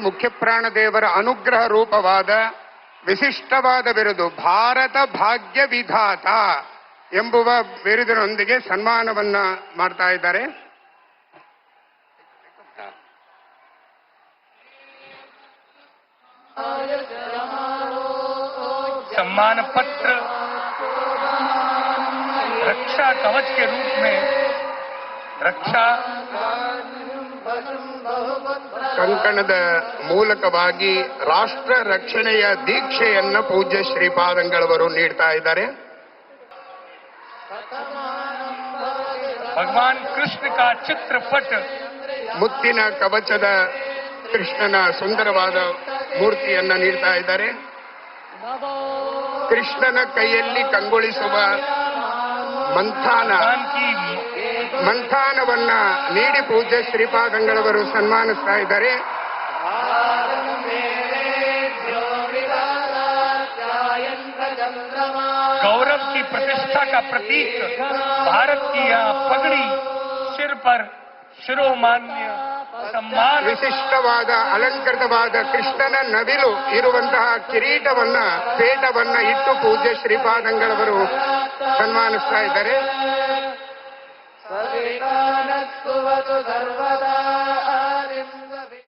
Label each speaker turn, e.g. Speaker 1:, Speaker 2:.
Speaker 1: ಮುಖ್ಯ ಪ್ರಾಣದೇವರ ಅನುಗ್ರಹ ರೂಪವಾದ ವಿಶಿಷ್ಟವಾದ ಬಿರುದು ಭಾರತ ಭಾಗ್ಯ ವಿಧಾತ ಎಂಬುವ ಬಿರುದಿನೊಂದಿಗೆ ಸನ್ಮಾನವನ್ನ ಮಾಡ್ತಾ ಇದ್ದಾರೆ.
Speaker 2: सम्मान पत्र रक्षा कवच के रूप में रक्षा
Speaker 1: ಕಂಕಣದ ಮೂಲಕವಾಗಿ ರಾಷ್ಟ್ರ ರಕ್ಷಣೆಯ ದೀಕ್ಷೆಯನ್ನ ಪೂಜ್ಯ ಶ್ರೀಪಾದಂಗಳವರು ನೀಡ್ತಾ ಇದ್ದಾರೆ.
Speaker 2: भगवान कृष्ण का चित्रपट
Speaker 1: ಮುತ್ತಿನ ಕವಚದ ಕೃಷ್ಣನ ಸುಂದರವಾದ ಮೂರ್ತಿಯನ್ನ ನೀಡ್ತಾ ಇದ್ದಾರೆ. ಕೃಷ್ಣನ ಕೈಯಲ್ಲಿ ಕಂಗೊಳಿಸುವ ಮಂಥಾನವನ್ನ ನೀಡಿ ಪೂಜ್ಯ ಶ್ರೀಪಾದಂಗಳವರು ಸನ್ಮಾನಿಸ್ತಾ ಇದ್ದಾರೆ.
Speaker 2: गौरव की प्रतिष्ठा का प्रतीक भारत की यह पगड़ी सिर पर ಶಿರೋಮಾನ್ಯ ಸಮ್ಮಾನ
Speaker 1: ವಿಶಿಷ್ಟವಾದ ಅಲಂಕೃತವಾದ ಕೃಷ್ಣನ ನವಿಲು ಇರುವಂತಹ ಕಿರೀಟವನ್ನ ಪೇಟವನ್ನ ಇಟ್ಟು ಪೂಜ್ಯ ಶ್ರೀಪಾದಂಗಳವರು ಸನ್ಮಾನಿಸ್ತಾ ಇದ್ದಾರೆ.